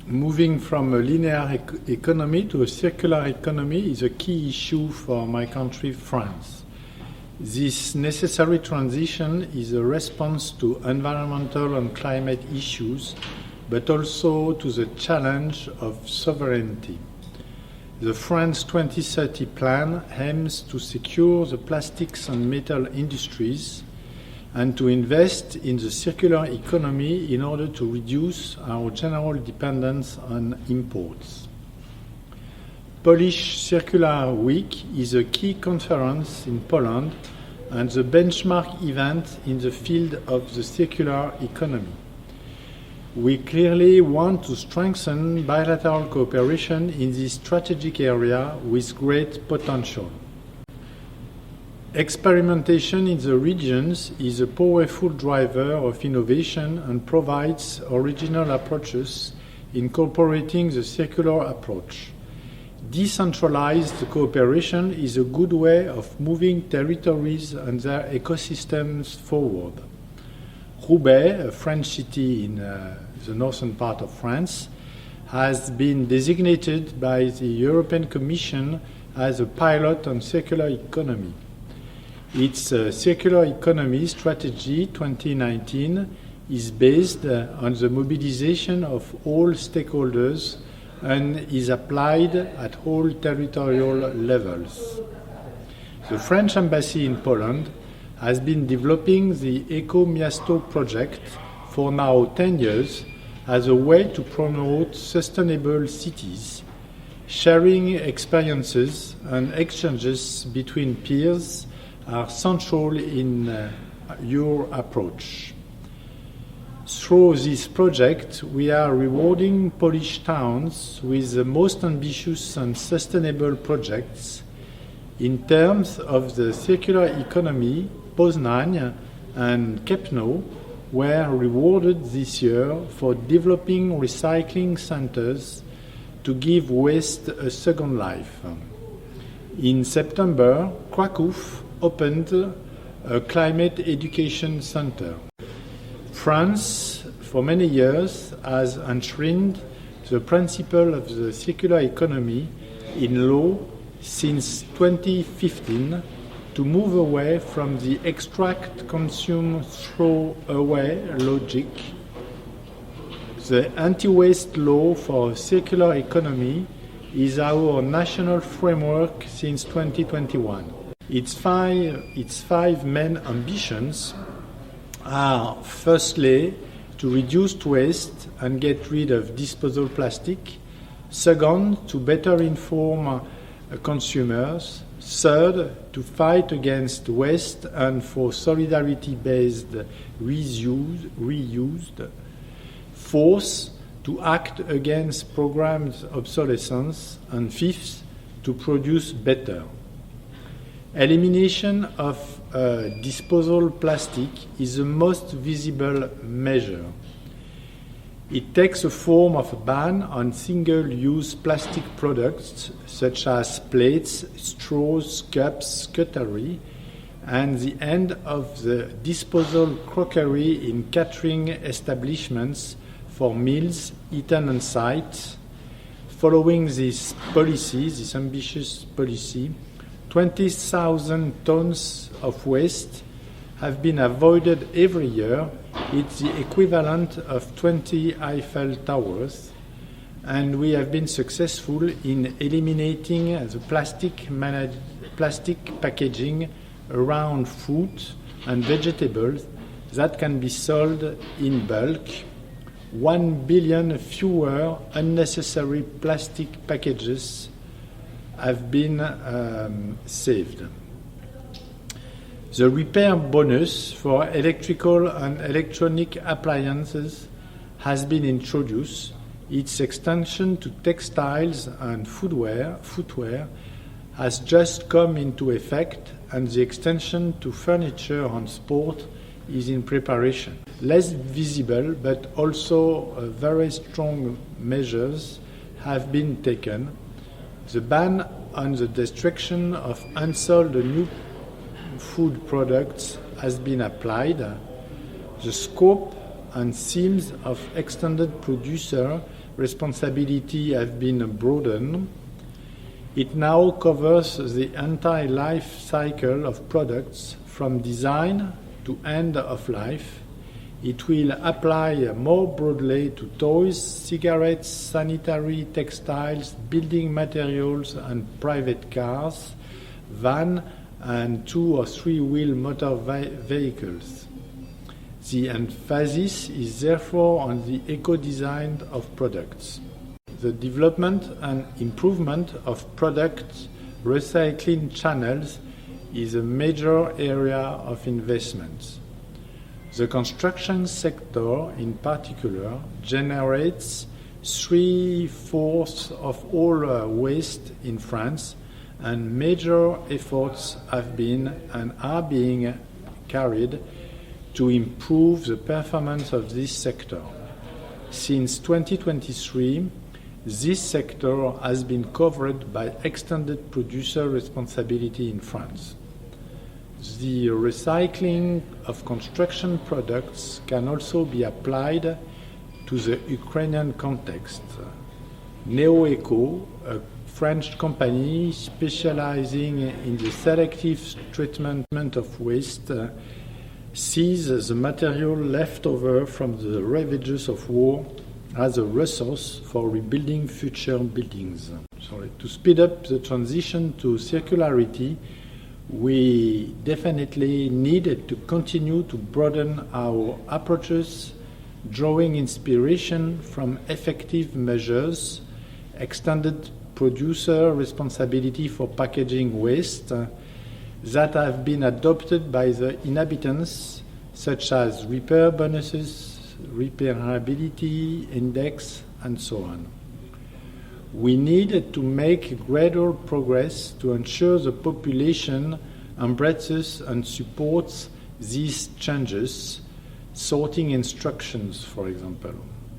Moving from a linear economy to a circular economy is a key issue for my country, France. This necessary transition is a response to environmental and climate issues, but also to the challenge of sovereignty. The France 2030 plan aims to secure the plastics and metal industries and to invest in the circular economy in order to reduce our general dependence on imports. Polish Circular Week is a key conference in Poland and the benchmark event in the field of the circular economy. We clearly want to strengthen bilateral cooperation in this strategic area with great potential. Experimentation in the regions is a powerful driver of innovation and provides original approaches incorporating the circular approach. Decentralized cooperation is a good way of moving territories and their ecosystems forward. Roubaix, a French city in the northern part of France, has been designated by the European Commission as a pilot on circular economy. Its Circular Economy Strategy 2019 is based on the mobilization of all stakeholders and is applied at all territorial levels. The French Embassy in Poland has been developing the Eco Miasto project for now 10 years as a way to promote sustainable cities. Sharing experiences and exchanges between peers are central in your approach. Through this project, we are rewarding Polish towns with the most ambitious and sustainable projects. In terms of the circular economy, Poznań and Kępno were rewarded this year for developing recycling centers to give waste a second life. In September, Kraków opened a climate education center. France, for many years, has enshrined the principle of the circular economy in law since 2015 to move away from the extract, consume, throw away logic. The anti-waste law for circular economy is our national framework since 2021. Its five main ambitions are, firstly, to reduce waste and get rid of disposable plastic. Second, to better inform consumers. Third, to fight against waste and for solidarity-based reuse. Fourth, to act against programmed obsolescence. And fifth, to produce better. Elimination of disposable plastic is the most visible measure. It takes the form of a ban on single-use plastic products such as plates, straws, cups, cutlery, and the end of the disposable crockery in catering establishments for meals eaten on site. Following this policy, this ambitious policy, 20,000 tons of waste have been avoided every year. It's the equivalent of 20 Eiffel Towers, and we have been successful in eliminating the plastic packaging around fruit and vegetables that can be sold in bulk. 1 billion fewer unnecessary plastic packages have been saved. The repair bonus for electrical and electronic appliances has been introduced. Its extension to textiles and footwear has just come into effect, and the extension to furniture and sport is in preparation. Less visible but also very strong measures have been taken. The ban on the destruction of unsold new food products has been applied. The scope and themes of extended producer responsibility have been broadened. It now covers the entire life cycle of products from design to end of life. It will apply more broadly to toys, cigarettes, sanitary, textiles, building materials and private cars, van and 2 or 3 wheel motor vehicles. The emphasis is therefore on the eco-design of products. The development and improvement of product recycling channels is a major area of investment. The construction sector, in particular, generates 3/4 of all waste in France, and major efforts have been and are being carried to improve the performance of this sector. Since 2023, this sector has been covered by extended producer responsibility in France. The recycling of construction products can also be applied to the Ukrainian context. NeoEco, a French company specializing in the selective treatment of waste, sees the material left over from the ravages of war as a resource for rebuilding future buildings. To speed up the transition to circularity, we definitely need to continue to broaden our approaches, drawing inspiration from effective measures, extended producer responsibility for packaging waste that have been adopted by the inhabitants, such as repair bonuses, repairability index, and so on. We need to make gradual progress to ensure the population embraces and supports these changes, sorting instructions, for example.